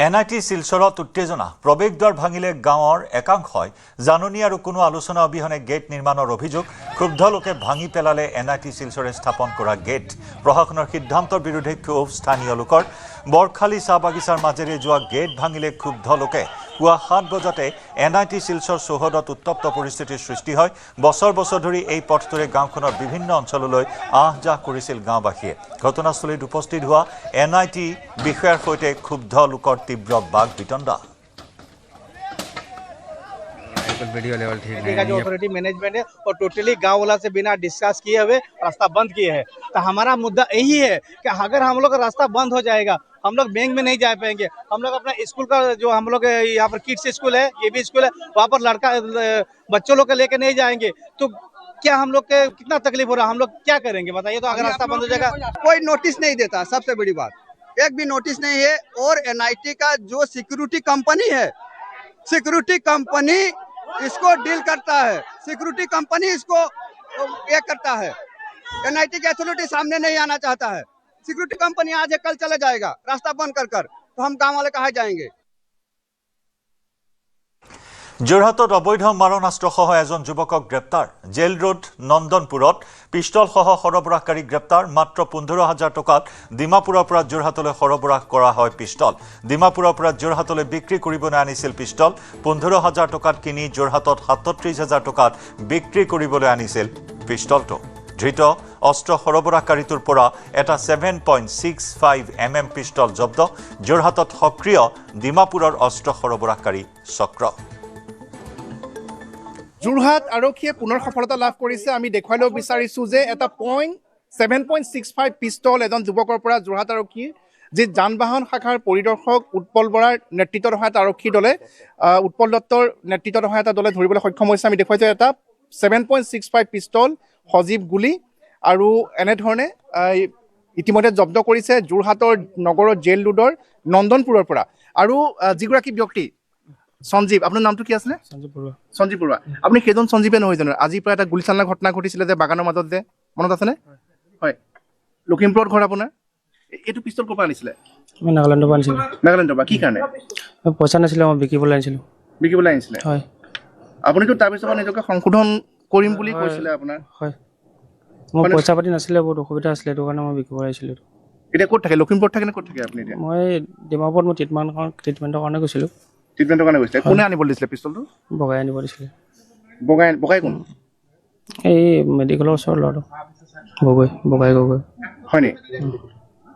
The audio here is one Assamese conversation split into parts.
এনআইটি শিলচৰত উত্তেজনা প্ৰৱেশদ্বাৰ ভাঙিলে গাঁৱৰ একাংশই জাননী আৰু কোনো আলোচনা অবিহনে গেট নিৰ্মাণৰ অভিযোগ ক্ষুব্ধ লোকে ভাঙি পেলালে এনআইটি শিলচৰে স্থাপন কৰা গেট প্ৰশাসনৰ সিদ্ধান্তৰ বিৰুদ্ধে ক্ষোভ স্থানীয় লোকৰ বৰখালী চাহ বাগিচাৰ মাজেৰে যোৱা গেট ভাঙিলে ক্ষুব্ধ লোকে পুৱা 7 বজাতে এনআইটি শিলচৰ চৌহদত উত্তপ্ত পৰিস্থিতিৰ সৃষ্টি হয় বছৰ বছৰ ধৰি এই পথটোৰে গাঁওখনৰ বিভিন্ন অঞ্চললৈ আহ-যাহ কৰিছিল গাঁওবাসীয়ে ঘটনাস্থলীত উপস্থিত হোৱা এনআইটি বিষয়াৰ সৈতে ক্ষুব্ধ লোকৰ तीव्र बाग बितंडा जो अथॉरिटी मैनेजमेंट है और टोटली गांव वाला से बिना डिस्कस किए हुए रास्ता बंद किए हैं। तो हमारा मुद्दा यही है कि अगर हम लोग का रास्ता बंद हो जाएगा हम लोग बैंक में नहीं जा पाएंगे। हम लोग अपना स्कूल का जो हम लोग यहाँ पर किड्स स्कूल है ये भी स्कूल है वहाँ पर लड़का बच्चों लोग को लेकर नहीं जाएंगे तो क्या हम लोग के कितना तकलीफ हो रहा है हम लोग क्या करेंगे बताइए। तो अगर रास्ता बंद हो जाएगा कोई नोटिस नहीं देता सबसे बड़ी बात एक भी नोटिस नहीं है। और एनआईटी का जो सिक्योरिटी कंपनी है सिक्योरिटी कंपनी इसको डील करता है सिक्योरिटी कंपनी इसको ये करता है। एनआईटी की अथॉरिटी सामने नहीं आना चाहता है। सिक्योरिटी कंपनी आज कल चला जाएगा रास्ता बंद कर तो हम गांव वाले कहाँ जाएंगे। যোৰহাটত অবৈধ মাৰণাস্ত্ৰসহ এজন যুৱকক গ্ৰেপ্তাৰ জেল ৰোড নন্দনপুৰত পিষ্টলসহ সৰবৰাহকাৰী গ্ৰেপ্তাৰ মাত্ৰ 15,000 টকাত ডিমাপুৰৰ পৰা যোৰহাটলৈ সৰবৰাহ কৰা হয় পিষ্টল ডিমাপুৰৰ পৰা যোৰহাটলৈ বিক্ৰী কৰিবলৈ আনিছিল পিষ্টল 15,000 টকাত কিনি যোৰহাটত 37,000 টকাত বিক্ৰী কৰিবলৈ আনিছিল পিষ্টলটো ধৃত অস্ত্ৰ সৰবৰাহকাৰীটোৰ পৰা এটা 7.65 mm পিষ্টল জব্দ যোৰহাটত সক্ৰিয় ডিমাপুৰৰ অস্ত্ৰ সৰবৰাহকাৰী চক্ৰ যোৰহাট আৰক্ষীয়ে পুনৰ সফলতা লাভ কৰিছে। আমি দেখুৱাই ল'ব বিচাৰিছোঁ যে এটা 7.65 পিষ্টল এজন যুৱকৰ পৰা যোৰহাট আৰক্ষীৰ যি যান বাহন শাখাৰ পৰিদৰ্শক উৎপল বৰাৰ নেতৃত্বত অহা এটা আৰক্ষী দলে উৎপল দত্তৰ নেতৃত্বত অহা এটা দলে ধৰিবলৈ সক্ষম হৈছে। আমি দেখুৱাইছোঁ এটা 7.65 পিষ্টল সজীৱ গুলী আৰু এনেধৰণে ইতিমধ্যে জব্দ কৰিছে যোৰহাটৰ নগৰৰ জেল ৰোডৰ নন্দনপুৰৰ পৰা। আৰু যিগৰাকী ব্যক্তি সঞ্জীৱ আপোনাৰ নামটো কি আছিলে? সঞ্জীৱ বৰুৱা। আপুনি সেইজন সঞ্জীৱে নহয় জানো আজি প্ৰায় এটা গুলীচালনাৰ ঘটনা ঘটিছিলে যে বাগানৰ মাজত যে মনত আছেনে? হয় লখিমপুৰত ঘৰ আপোনাৰ। এইটো পিষ্টল ক'ৰ পৰা আনিছিলে? মই নাগালেণ্ডৰ পৰা আনিছিলোঁ। নাগালেণ্ডৰ পৰা কি কাৰণে? পইচা নাছিলে মই বিকিবলৈ আনিছিলোঁ। বিকিবলৈ আনিছিলে? হয়। আপুনিতো তাৰপিছত নিজকে সংশোধন কৰিম বুলি কৈছিলে আপোনাৰ? হয়। মোৰ পইচা পাতি নাছিলে বহুত অসুবিধা আছিলে সেইটো কাৰণে মই বিকিবলৈ আহিছিলোঁ। এতিয়া ক'ত থাকে? লখিমপুৰত থাকে নে ক'ত থাকে আপুনি এতিয়া? মই ডিমাপুৰত মই ট্ৰিটমেণ্টৰ কাৰণে গৈছিলোঁ। ট্ৰিটমেণ্টৰ কাৰণে গৈছিলে। কোনে আনিবলৈ দিছিলে পিষ্টলটো? বগাই আনিব দিছিলে। বগাই কোন? এই মেডিকেলৰ ওচৰৰ ল'ৰাটো বগাই গগৈ। হয় নি?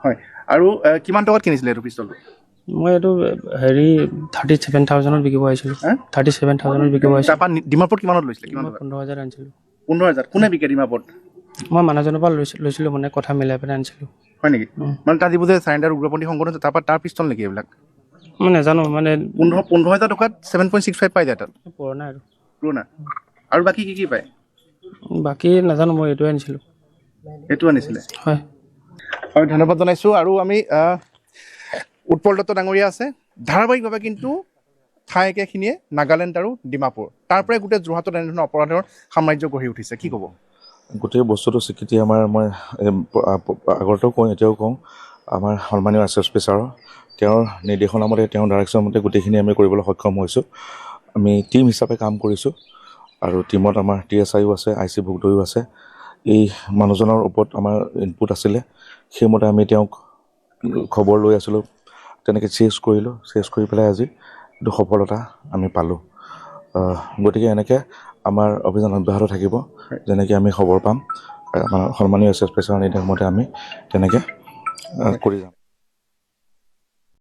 হয়। আৰু কিমান টকাত কিনিছিলে এইটো পিষ্টলটো? মই এইটো 37,000ত বিকিব আহিছিলোঁ। 37,000ত বিকিব আহিছিলোঁ। তাৰপৰা ডিমাপুৰত কিমানত লৈছিলে? 15,000 আনিছিলোঁ। 15,000 কোনে বিকে ডিমাপুৰত? মই মানুহজনৰ পৰা লৈছিলোঁ মানে কথা মিলাই পেলাই আনিছিলোঁ। হয় নেকি? মানে তাৰ যিবোৰ যে চাৰেণ্ডাৰ উগ্ৰপন্থী সংগঠন তাৰপৰা তাৰ পিষ্টল নেকি এইবিলাক? মই নাজানো মানে 15,000 টকাত 7.65 পাই যায় তাত। পুৰণা আৰু পুৰণা। আৰু বাকী কি পায়? বাকী নাজানো মই এইটোৱে আনিছিলোঁ। এইটো আনিছিলে? হয়। হয় ধন্যবাদ জনাইছোঁ। আৰু আমি উৎপল দত্ত ডাঙৰীয়া আছে ধাৰাবাহিকভাৱে কিন্তু ঠাই একেখিনিয়ে নাগালেণ্ড আৰু ডিমাপুৰ তাৰ পৰাই গোটেই যোৰহাটত এনেধৰণৰ অপৰাধৰ সাম্ৰাজ্য গঢ়ি উঠিছে। কি ক'ব? গোটেই বস্তুটো স্বীকৃতি আমাৰ মই আগতেও কওঁ এতিয়াও কওঁ আমাৰ সন্মানীয় এছ পি ছাৰৰ তেওঁৰ নিৰ্দেশনা মতে তেওঁৰ ডাইৰেকশ্যন মতে গোটেইখিনি আমি কৰিবলৈ সক্ষম হৈছোঁ। আমি টীম হিচাপে কাম কৰিছোঁ আৰু টীমত আমাৰ TSIও আছে IC ভোগদৈও আছে। এই মানুহজনৰ ওপৰত আমাৰ ইনপুট আছিলে সেইমতে আমি তেওঁক খবৰ লৈ আছিলোঁ তেনেকৈ চেজ কৰিলোঁ। চেজ কৰি পেলাই আজি এইটো সফলতা আমি পালোঁ। গতিকে এনেকৈ আমাৰ অভিযান অব্যাহত থাকিব যেনেকৈ আমি খবৰ পাম আমাৰ সন্মানীয় এছ পি ছাৰৰ নিৰ্দেশ মতে আমি তেনেকৈ কৰি যাম।